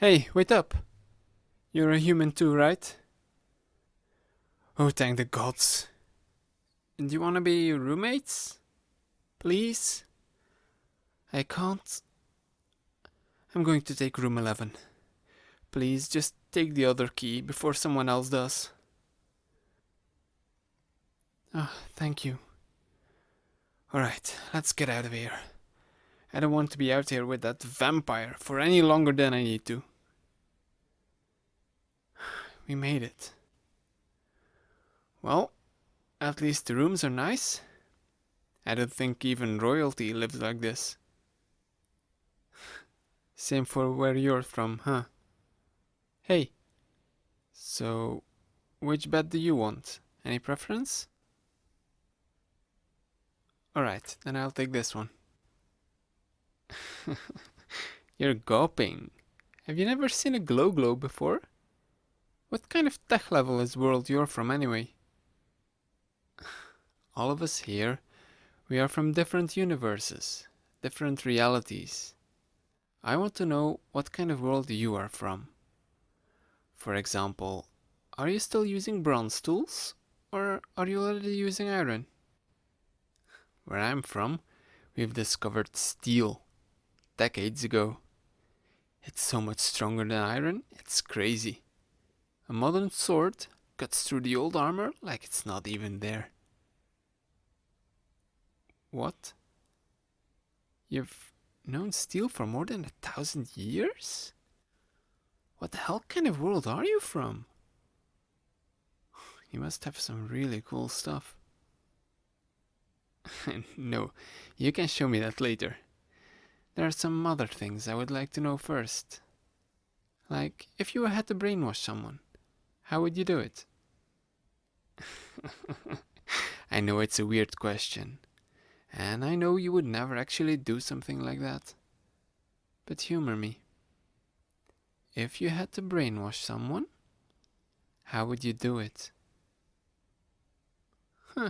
Hey, wait up! You're a human too, right? Oh, thank the gods. Do you wanna be roommates? Please? I can't. I'm going to take room 11. Please, just take the other key before someone else does. Ah, thank you. Alright, let's get out of here. I don't want to be out here with that vampire for any longer than I need to. We made it. Well, at least the rooms are nice. I don't think even royalty lives like this. Same for where you're from, huh? Hey, so which bed do you want? Any preference? Alright, then I'll take this one. You're gawping. Have you never seen a glow globe before? What kind of tech level is world you're from anyway? All of us here, we are from different universes, different realities. I want to know what kind of world you are from. For example, are you still using bronze tools? Or are you already using iron? Where I'm from, we've discovered steel decades ago. It's so much stronger than iron, it's crazy. A modern sword cuts through the old armor like it's not even there. What? You've known steel for more than 1,000 years? What the hell kind of world are you from? You must have some really cool stuff. No, you can show me that later. There are some other things I would like to know first. Like, if you had to brainwash someone, how would you do it? I know it's a weird question, and I know you would never actually do something like that. But humor me. If you had to brainwash someone, how would you do it? Huh,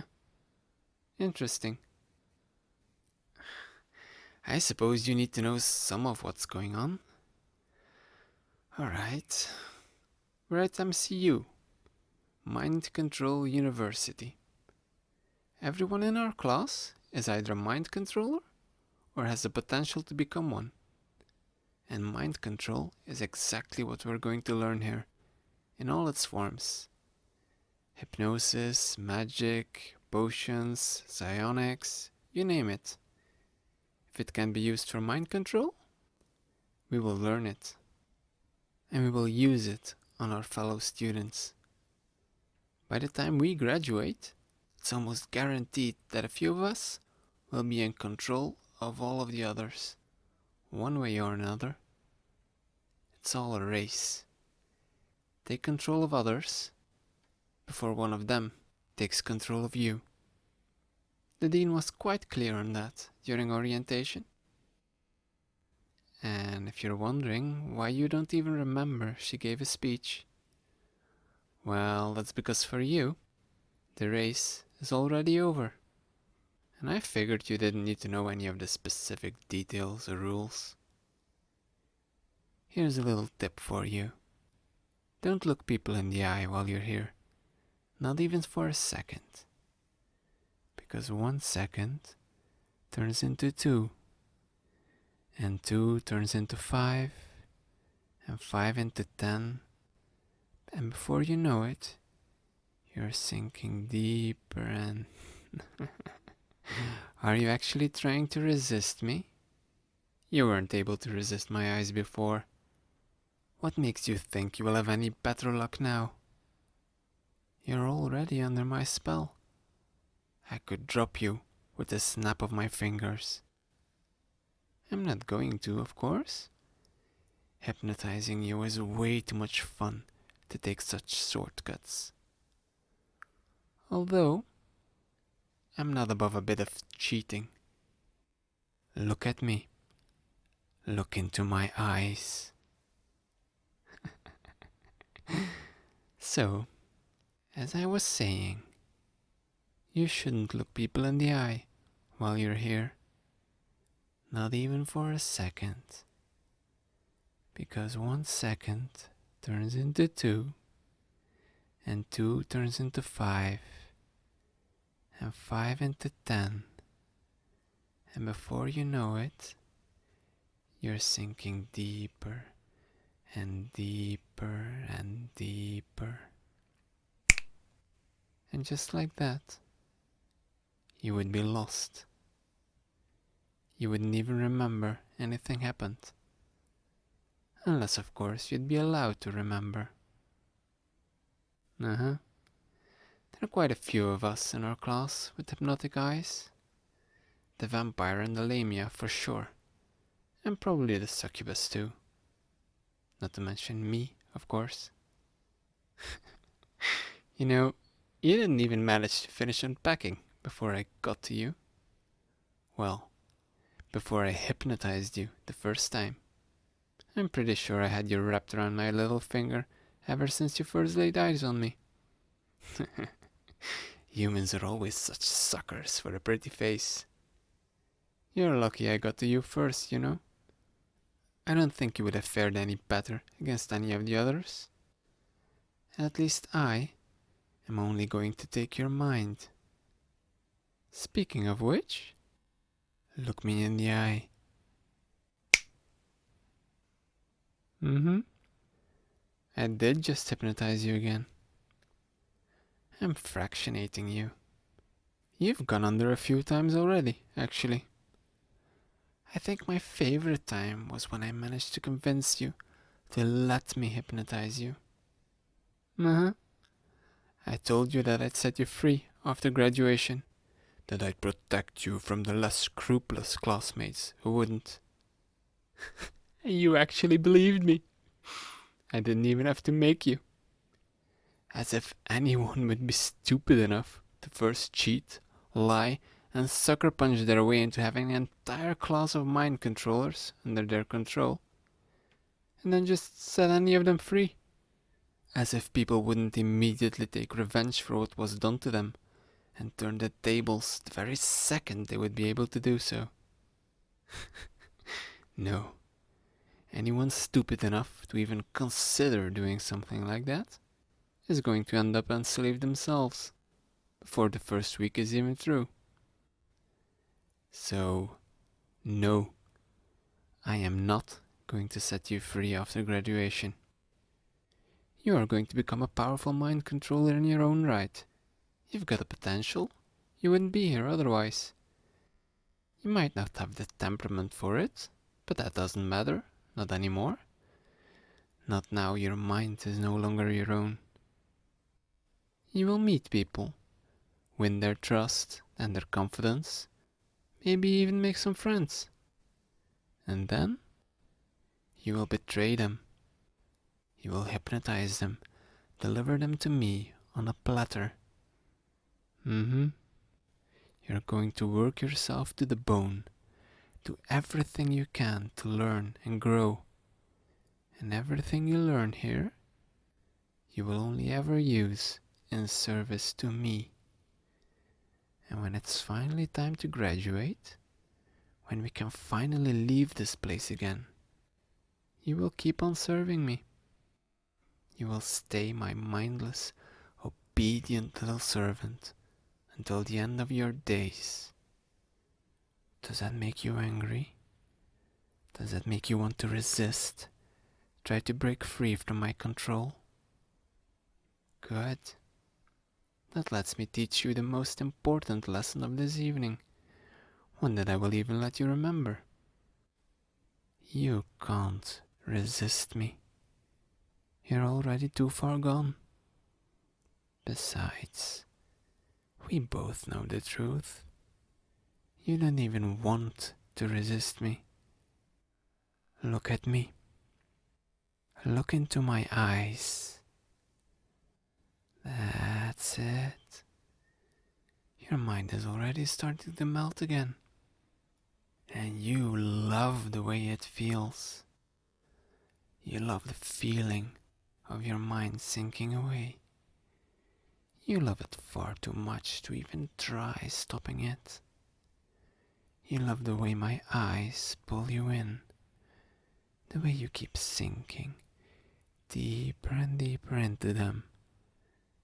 interesting. I suppose you need to know some of what's going on. Alright. We're at MCU, Mind Control University. Everyone in our class is either a mind controller or has the potential to become one. And mind control is exactly what we're going to learn here, in all its forms. Hypnosis, magic, potions, psionics, you name it. If it can be used for mind control, we will learn it. And we will use it on our fellow students. By the time we graduate, it's almost guaranteed that a few of us will be in control of all of the others, one way or another. It's all a race. Take control of others before one of them takes control of you. The dean was quite clear on that during orientation. And if you're wondering why you don't even remember she gave a speech, well, that's because for you, the race is already over. And I figured you didn't need to know any of the specific details or rules. Here's a little tip for you. Don't look people in the eye while you're here. Not even for a second. Because 1 second turns into 2. And 2 turns into 5. And 5 into 10. And before you know it, you're sinking deeper and... Are you actually trying to resist me? You weren't able to resist my eyes before. What makes you think you will have any better luck now? You're already under my spell. I could drop you with a snap of my fingers. I'm not going to, of course. Hypnotizing you is way too much fun to take such shortcuts. Although, I'm not above a bit of cheating. Look at me. Look into my eyes. So, as I was saying, you shouldn't look people in the eye while you're here. Not even for a second. Because 1 second turns into 2, and 2 turns into 5, and 5 into 10, and before you know it, you're sinking deeper and deeper and deeper. And just like that, you would be lost. You wouldn't even remember anything happened. Unless, of course, you'd be allowed to remember. There are quite a few of us in our class with hypnotic eyes. The vampire and the lamia for sure. And probably the succubus too. Not to mention me, of course. You know, you didn't even manage to finish unpacking before I got to you. Well, before I hypnotized you the first time. I'm pretty sure I had you wrapped around my little finger ever since you first laid eyes on me. Humans are always such suckers for a pretty face. You're lucky I got to you first, you know. I don't think you would have fared any better against any of the others. At least I am only going to take your mind. Speaking of which, look me in the eye. I did just hypnotize you again. I'm fractionating you. You've gone under a few times already, actually. I think my favorite time was when I managed to convince you to let me hypnotize you. I told you that I'd set you free after graduation, that I'd protect you from the less scrupulous classmates who wouldn't. And you actually believed me. I didn't even have to make you. As if anyone would be stupid enough to first cheat, lie, and sucker punch their way into having an entire class of mind controllers under their control, and then just set any of them free. As if people wouldn't immediately take revenge for what was done to them, and turn the tables the very second they would be able to do so. No. Anyone stupid enough to even consider doing something like that is going to end up enslaved themselves before the first week is even through. So, no, I am not going to set you free after graduation. You are going to become a powerful mind controller in your own right. You've got the potential. You wouldn't be here otherwise. You might not have the temperament for it, but that doesn't matter, not anymore. Not now your mind is no longer your own. You will meet people, win their trust and their confidence, maybe even make some friends. And then, you will betray them. You will hypnotize them, deliver them to me on a platter. You're going to work yourself to the bone, do everything you can to learn and grow. And everything you learn here, you will only ever use in service to me. And when it's finally time to graduate, when we can finally leave this place again, you will keep on serving me. You will stay my mindless, obedient little servant until the end of your days. Does that make you angry? Does that make you want to resist? Try to break free from my control? Good. That lets me teach you the most important lesson of this evening, one that I will even let you remember. You can't resist me. You're already too far gone. Besides, we both know the truth. You don't even want to resist me. Look at me. Look into my eyes. That's it. Your mind is already starting to melt again. And you love the way it feels. You love the feeling of your mind sinking away. You love it far too much to even try stopping it. You love the way my eyes pull you in, The way you keep sinking deeper and deeper into them,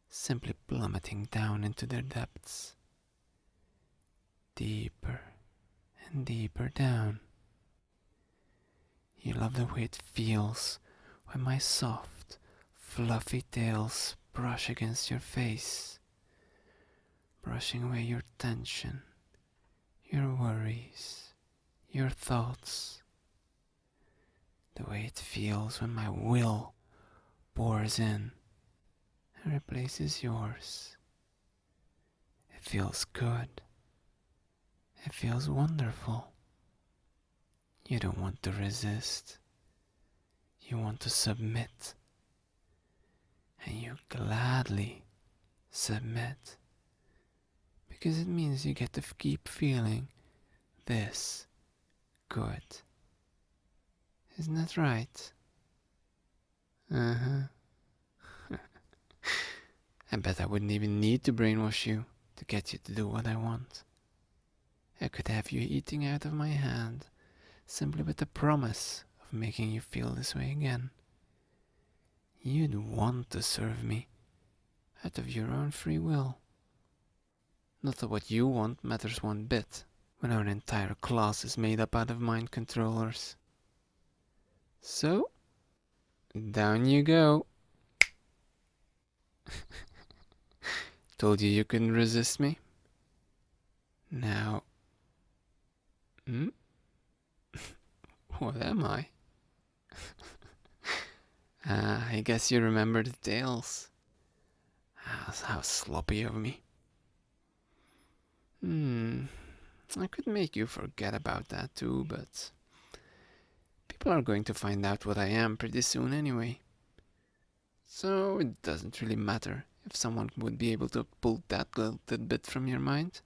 simply plummeting down into their depths. Deeper and deeper down. You love the way it feels when my soft, fluffy tails brush against your face, brushing away your tension, your worries, your thoughts. The way it feels when my will pours in and replaces yours. It feels good. It feels wonderful. You don't want to resist. You want to submit. And you gladly submit. Because it means you get to keep feeling this good. Isn't that right? Uh-huh. I bet I wouldn't even need to brainwash you to get you to do what I want. I could have you eating out of my hand, simply with the promise of making you feel this way again. You'd want to serve me, out of your own free will. Not that what you want matters one bit, when our entire class is made up out of mind controllers. So, down you go. Told you couldn't resist me. Now, what am I? I guess you remember the tales. How sloppy of me. I could make you forget about that too, but people are going to find out what I am pretty soon anyway. So it doesn't really matter if someone would be able to pull that little tidbit from your mind.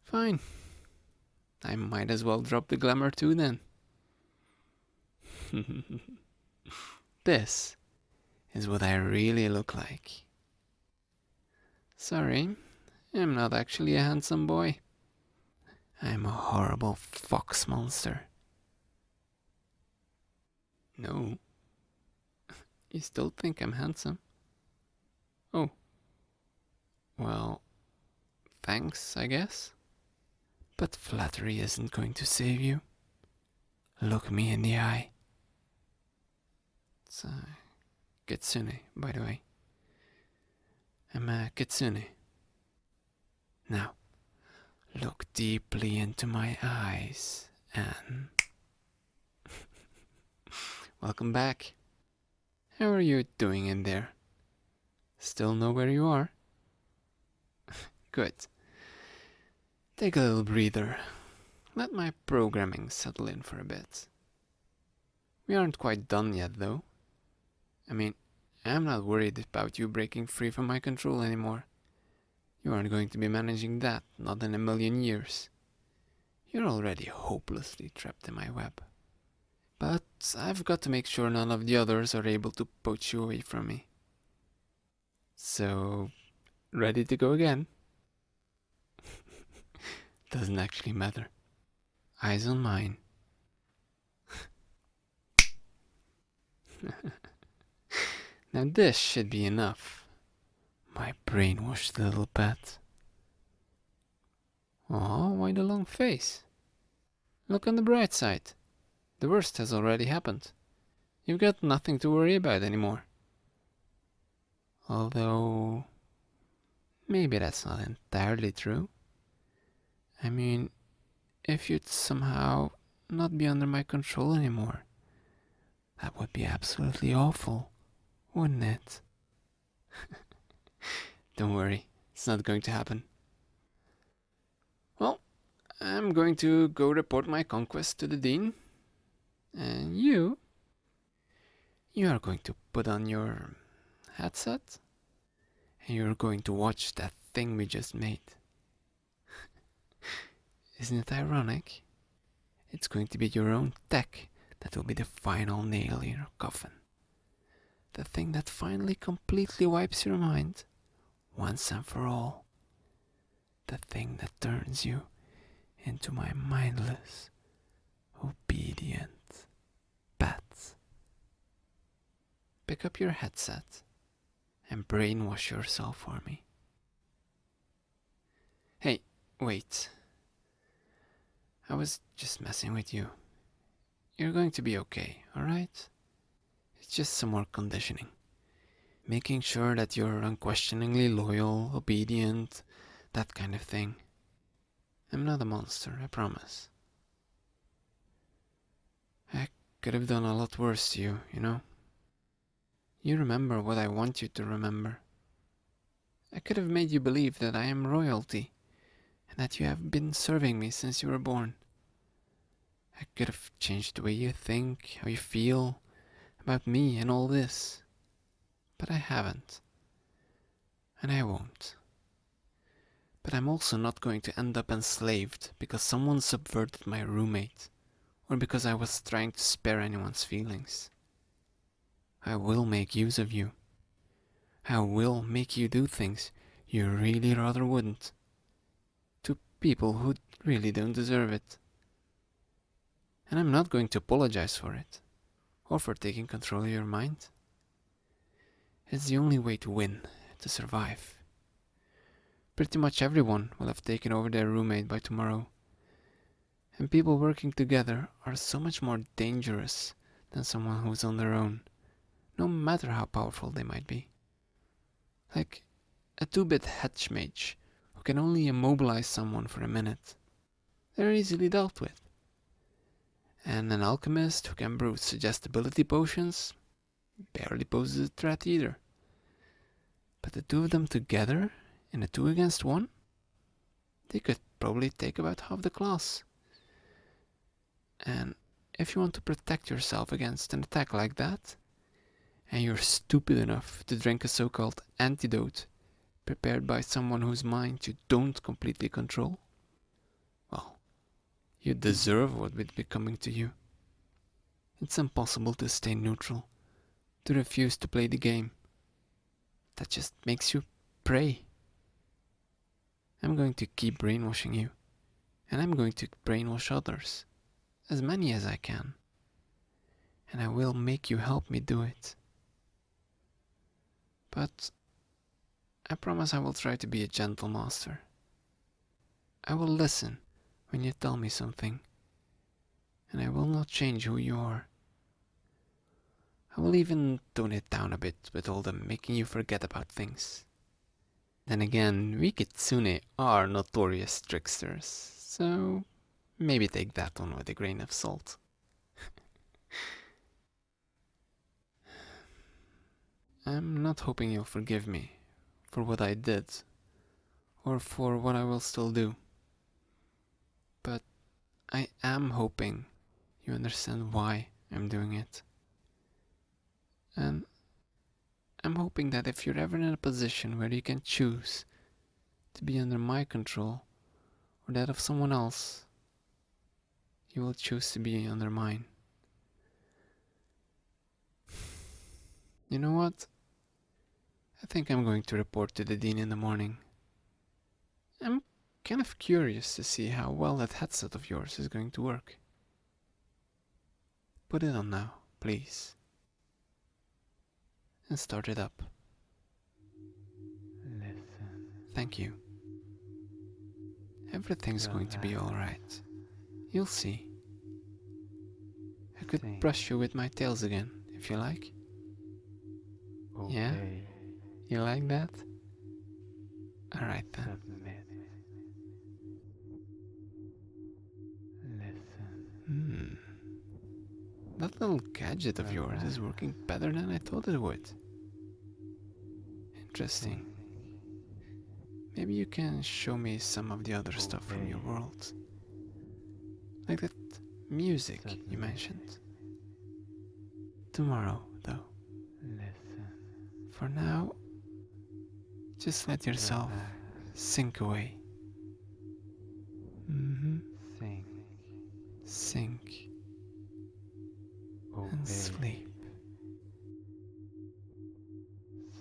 Fine. I might as well drop the glamour too then. This is what I really look like. Sorry, I'm not actually a handsome boy. I'm a horrible fox monster. No. You still think I'm handsome? Oh. Well, thanks, I guess. But flattery isn't going to save you. Look me in the eye. It's Kitsune, by the way. I'm a Kitsune. Now, look deeply into my eyes and... Welcome back. How are you doing in there? Still know where you are? Good. Take a little breather. Let my programming settle in for a bit. We aren't quite done yet, though. I mean, I'm not worried about you breaking free from my control anymore. You aren't going to be managing that, not in a million years. You're already hopelessly trapped in my web. But I've got to make sure none of the others are able to poach you away from me. So, ready to go again? Doesn't actually matter. Eyes on mine. Now this should be enough. My brainwashed little pet. Aw, why the long face? Look on the bright side. The worst has already happened. You've got nothing to worry about anymore. Although, maybe that's not entirely true. I mean, if you'd somehow not be under my control anymore, that would be absolutely awful, wouldn't it? Don't worry, it's not going to happen. Well, I'm going to go report my conquest to the dean. And you are going to put on your headset and you're going to watch that thing we just made. Isn't it ironic? It's going to be your own tech that will be the final nail in your coffin. The thing that finally completely wipes your mind, once and for all. The thing that turns you into my mindless, obedient pick up your headset and brainwash yourself for me. Hey, wait. I was just messing with you. You're going to be okay, alright? It's just some more conditioning. Making sure that you're unquestioningly loyal, obedient, that kind of thing. I'm not a monster, I promise. I could have done a lot worse to you, you know? You remember what I want you to remember. I could have made you believe that I am royalty, and that you have been serving me since you were born. I could have changed the way you think, how you feel, about me and all this. But I haven't. And I won't. But I'm also not going to end up enslaved because someone subverted my roommate, or because I was trying to spare anyone's feelings. I will make use of you. I will make you do things you really rather wouldn't. To people who really don't deserve it. And I'm not going to apologize for it, or for taking control of your mind. It's the only way to win, to survive. Pretty much everyone will have taken over their roommate by tomorrow. And people working together are so much more dangerous than someone who's on their own, no matter how powerful they might be. Like a 2-bit hedge mage who can only immobilize someone for a minute. They're easily dealt with. And an alchemist who can brew suggestibility potions barely poses a threat either. But the two of them together, in a 2 against 1, they could probably take about half the class. And if you want to protect yourself against an attack like that, and you're stupid enough to drink a so-called antidote prepared by someone whose mind you don't completely control, well, you deserve what would be coming to you. It's impossible to stay neutral, to refuse to play the game. That just makes you prey. I'm going to keep brainwashing you, and I'm going to brainwash others, as many as I can. And I will make you help me do it. But I promise I will try to be a gentle master. I will listen when you tell me something, and I will not change who you are. I will even tone it down a bit with all the making you forget about things. Then again, we Kitsune are notorious tricksters, so maybe take that one with a grain of salt. I'm not hoping you'll forgive me for what I did, or for what I will still do. But I am hoping you understand why I'm doing it. And I'm hoping that if you're ever in a position where you can choose to be under my control or that of someone else, you will choose to be under mine. You know what? I think I'm going to report to the dean in the morning. I'm kind of curious to see how well that headset of yours is going to work. Put it on now, please. And start it up. Listen. Thank you. Everything's going to be alright. You'll see. I could brush you with my tails again, if you like. Okay. Yeah? You like that? Alright then. Submit. Listen. That little gadget of yours is working better than I thought it would. Interesting. Maybe you can show me some of the other stuff from your world. Like that music you mentioned. Tomorrow, though. Listen. For now, just let yourself sink away. Sink. Sink. And sleep.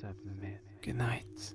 Submit. Good night.